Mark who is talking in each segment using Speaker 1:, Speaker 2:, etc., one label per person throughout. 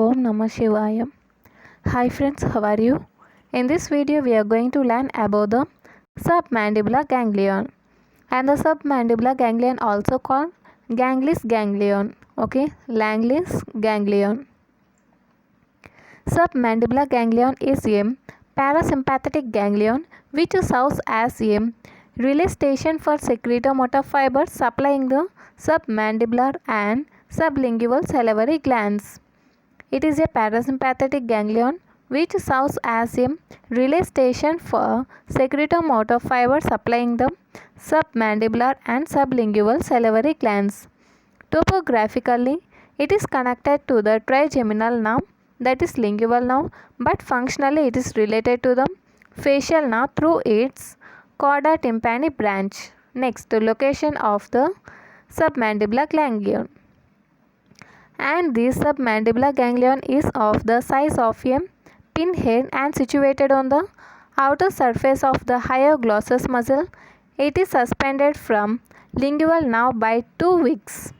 Speaker 1: Om Namah Shivaya. Hi friends, how are you? In this video we are going to learn about the submandibular ganglion and the submandibular ganglion also called Langley's ganglion. Okay, Langley's ganglion. Submandibular ganglion is a parasympathetic ganglion which serves as a relay station for secretomotor fibers supplying the submandibular and sublingual salivary glands. It is a parasympathetic ganglion which serves as a relay station for secretomotor fibers supplying the submandibular and sublingual salivary glands. Topographically, it is connected to the trigeminal nerve, that is lingual nerve, but functionally it is related to the facial nerve through its chorda tympani branch. Next, location of the submandibular ganglion. And this submandibular ganglion is of the size of a pinhead and situated on the outer surface of the hyoglossus muscle. It is suspended from lingual nerve by two wicks.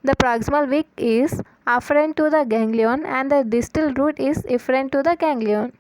Speaker 1: The proximal wick is afferent to the ganglion and the distal root is efferent to the ganglion.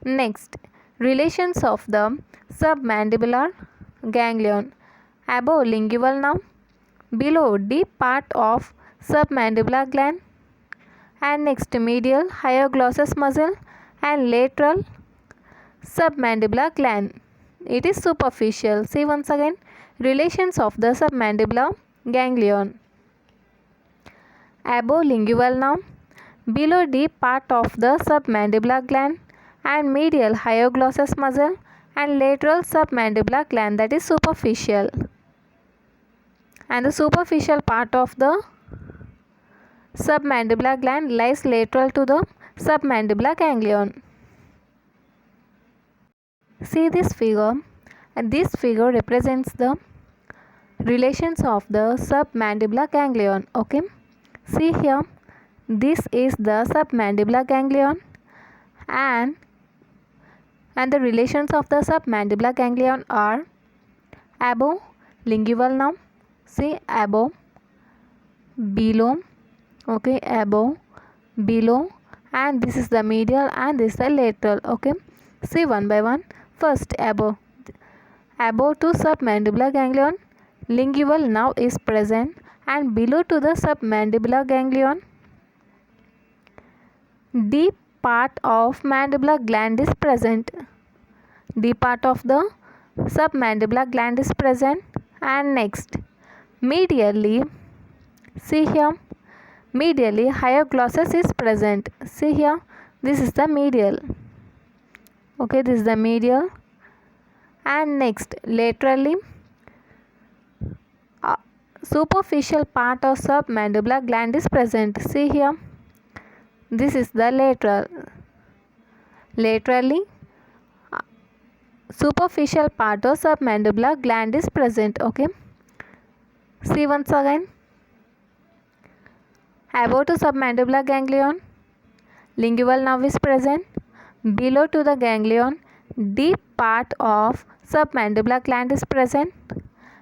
Speaker 1: Next, relations of the submandibular ganglion. Above lingual nerve, below deep part of submandibular gland, and next medial hyoglossus muscle and lateral submandibular gland. It is superficial. See once again, relations of the submandibular ganglion. Above lingual nerve, below deep part of the submandibular gland and medial hyoglossus muscle and lateral submandibular gland, that is superficial. And the superficial part of the submandibular gland lies lateral to the submandibular ganglion. See this figure, and this figure represents the relations of the submandibular ganglion. Okay, see here, this is the submandibular ganglion and the relations of the submandibular ganglion are above lingual nerve, see above, below, okay, above, below, and this is the medial and this is the lateral. Okay, see one by one. First, above to submandibular ganglion, lingual nerve is present, and below to the submandibular ganglion, deep part of mandibular gland is present. Deep part of the submandibular gland is present. And next, medially, see here, medially hyoglossus is present. See here, this is the medial. Okay, this is the medial. And next, laterally, superficial part of submandibular gland is present. See here, this is the lateral. Laterally, superficial part of submandibular gland is present. Okay, see once again, above to submandibular ganglion, lingual nerve is present. Below to the ganglion, deep part of submandibular gland is present.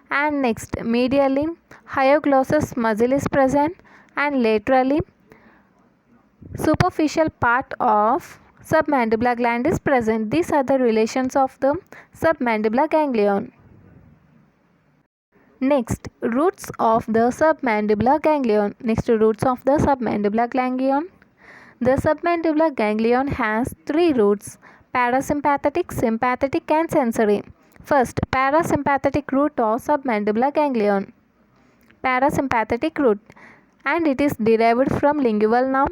Speaker 1: And next, medially hyoglossus muscle is present, and laterally superficial part of submandibular gland is present. These are the relations of the submandibular ganglion. Next, roots of the submandibular ganglion. Next, roots of the submandibular ganglion. The submandibular ganglion has three roots: parasympathetic, sympathetic and sensory. First, parasympathetic root of submandibular ganglion. Parasympathetic root, and it is derived from lingual nerve.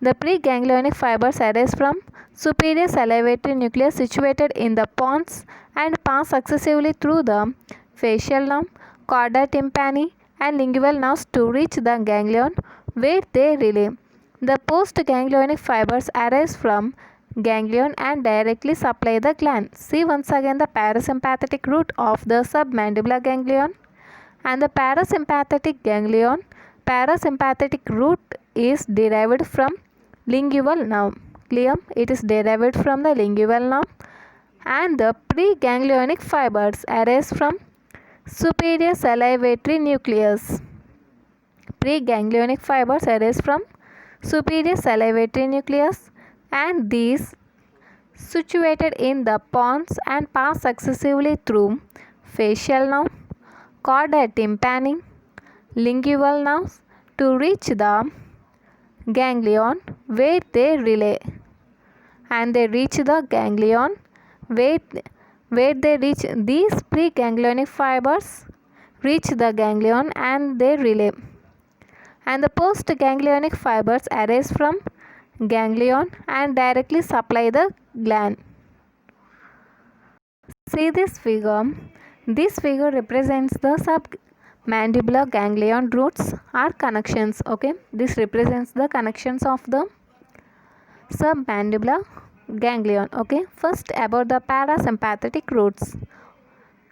Speaker 1: The preganglionic fibers arise from superior salivatory nucleus situated in the pons and pass successively through the facial nerve, chorda tympani and lingual nerves to reach the ganglion, where they relay. The postganglionic fibers arise from ganglion and directly supply the gland. See once again the parasympathetic root of the submandibular ganglion and the parasympathetic ganglion. Parasympathetic root is derived from lingual nerve. Clear? It is derived from the lingual nerve. And the preganglionic fibers arise from superior salivatory nucleus. Preganglionic fibers arise from superior salivatory nucleus, and these situated in the pons and pass successively through facial nerve, chorda tympani, lingual nerves to reach the ganglion where they relay, and they reach the ganglion where they reach these preganglionic fibers reach the ganglion and they relay, and the postganglionic fibers arise from ganglion and directly supply the gland. See this figure. This figure represents the submandibular ganglion roots or connections. Okay, this represents the connections of the submandibular ganglion. Okay, first about the parasympathetic roots.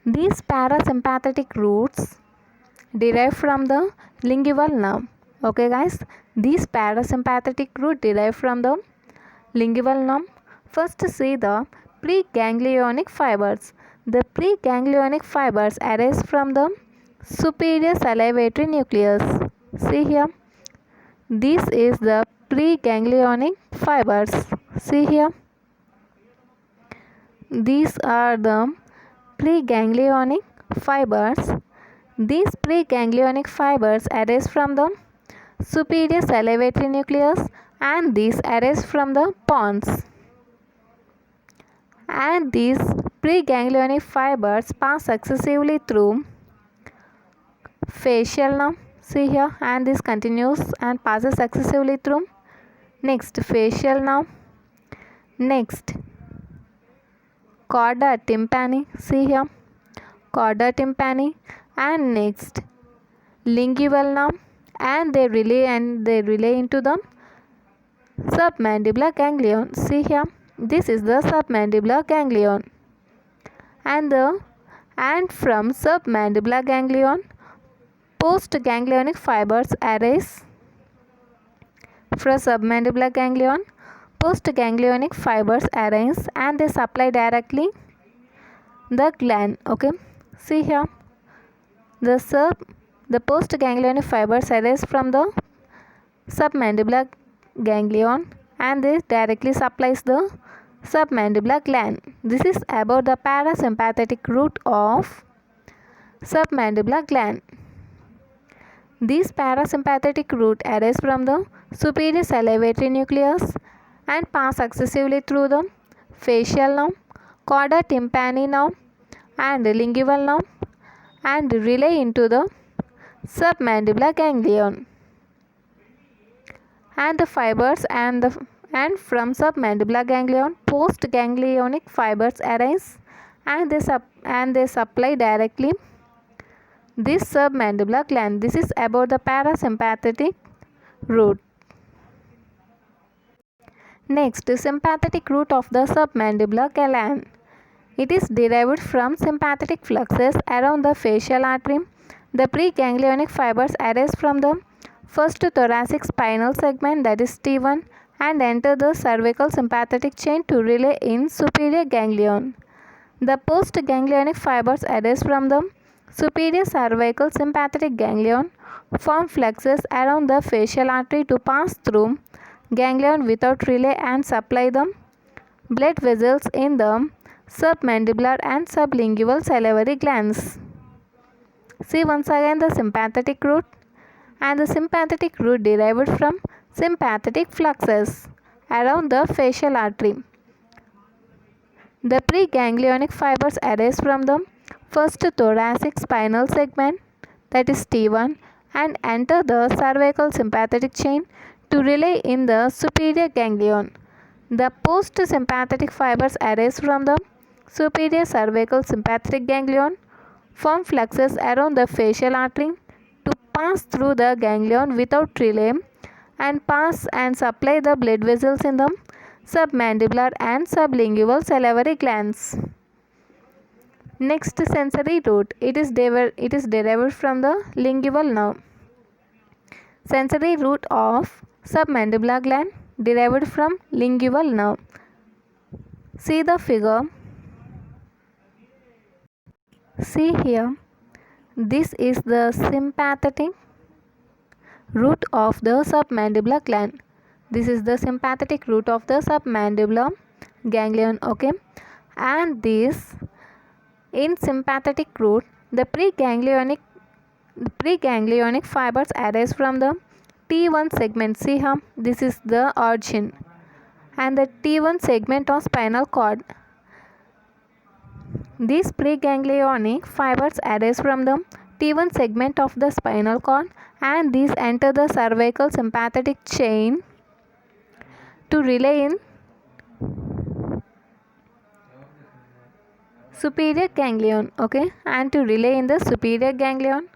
Speaker 1: These parasympathetic roots derive from the lingual nerve. Okay guys, these parasympathetic root derive from the lingual nerve. First see the preganglionic fibers. The preganglionic fibers arise from the superior salivatory nucleus. See here, this is the preganglionic fibers. See here, these are the preganglionic fibers. These preganglionic fibers arise from the superior salivatory nucleus, and these arise from the pons. And these preganglionic fibers pass successively through facial nerve. See here, and this continues and passes successively through next facial nerve, next chorda tympani. See here, chorda tympani, and next lingual nerve, and they relay into the submandibular ganglion. See here, this is the submandibular ganglion, and from submandibular ganglion postganglionic fibers arise. From submandibular ganglion postganglionic fibers arise and they supply directly the gland. Okay, see here, the postganglionic fibers arise from the submandibular ganglion and this directly supplies the submandibular gland. This is about the parasympathetic route of submandibular gland. These parasympathetic route arise from the superior salivatory nucleus and pass successively through the facial nerve, chorda tympani nerve, and lingual nerve, and relay into the submandibular ganglion. And the fibers and from submandibular ganglion postganglionic fibers arise and they supply directly this submandibular gland. This is about the parasympathetic route. Next, sympathetic route of the submandibular gland. It is derived from sympathetic fluxes around the facial artery. The preganglionic fibers arise from the first thoracic spinal segment, that is T1, and enter the cervical sympathetic chain to relay in superior ganglion. The postganglionic fibers arise from the superior cervical sympathetic ganglion, form fluxes around the facial artery to pass through ganglion without relay and supply the blood vessels in the submandibular and sublingual salivary glands. See once again the sympathetic route, and the sympathetic route derived from sympathetic fluxes around the facial artery. The preganglionic fibers arise from the first thoracic spinal segment, that is T1, and enter the cervical sympathetic chain to relay in the superior ganglion. The post-sympathetic fibers arise from the superior cervical sympathetic ganglion, form fluxes around the facial artery to pass through the ganglion without relay and pass and supply the blood vessels in the submandibular and sublingual salivary glands. Next, sensory route. It is derived from the lingual nerve. Sensory route of submandibular gland derived from lingual nerve. See the figure. See here, this is the sympathetic route of the submandibular gland. This is the sympathetic root of the submandibular ganglion. Okay, and this in sympathetic root, the preganglionic fibers arise from the T1 segment. See here, this is the origin, and the T1 segment of spinal cord. These preganglionic fibers arise from the T1 segment of the spinal cord, and these enter the cervical sympathetic chain to relay in superior ganglion. Okay, and to relay in the superior ganglion,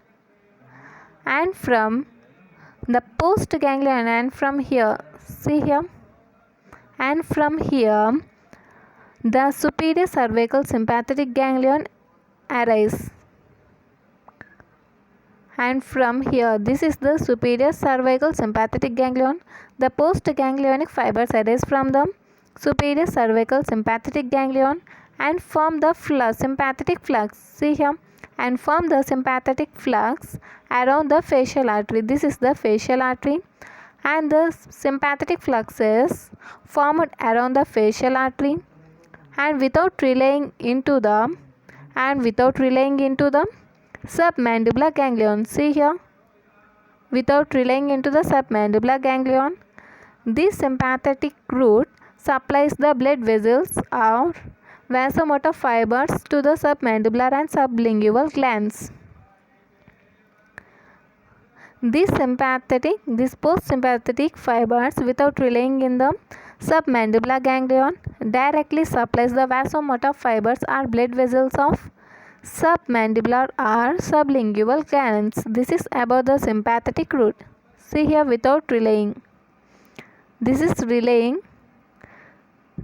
Speaker 1: and from the post ganglion, and from here, see here, and from here the superior cervical sympathetic ganglion arise, and from here, this is the superior cervical sympathetic ganglion. The postganglionic fibers arise from the superior cervical sympathetic ganglion and form the sympathetic flux. See here, and form the sympathetic flux around the facial artery. This is the facial artery, and the sympathetic flux is formed around the facial artery, and without relaying into the submandibular ganglion. See here, without relaying into the submandibular ganglion, this sympathetic root supplies the blood vessels or vasomotor fibers to the submandibular and sublingual glands. These postsympathetic fibers, without relaying in the submandibular ganglion, directly supplies the vasomotor fibers or blood vessels of submandibular or sublingual glands. This is about the sympathetic root. See here, without relaying. This is relaying.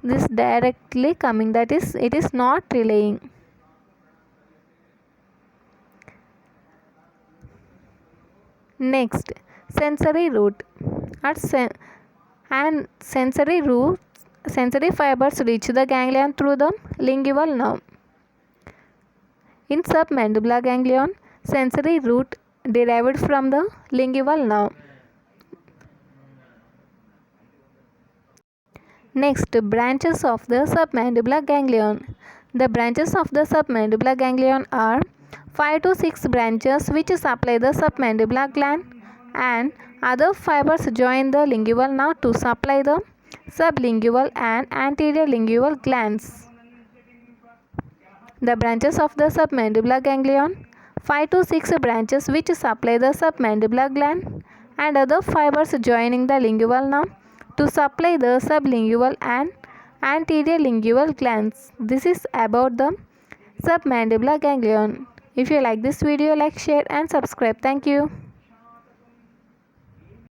Speaker 1: This directly coming, that is, it is not relaying. Next, sensory root. Sensory fibers reach the ganglion through the lingual nerve. In submandibular ganglion, sensory root derived from the lingual nerve. Next, branches of the submandibular ganglion. The branches of the submandibular ganglion are 5 to 6 branches which supply the submandibular gland, and other fibers join the lingual nerve to supply the sublingual and anterior lingual glands. The branches of the submandibular ganglion, 5 to 6 branches which supply the submandibular gland, and other fibers joining the lingual nerve to supply the sublingual and anterior lingual glands. This is about the submandibular ganglion. If you like this video, like, share and subscribe. Thank you.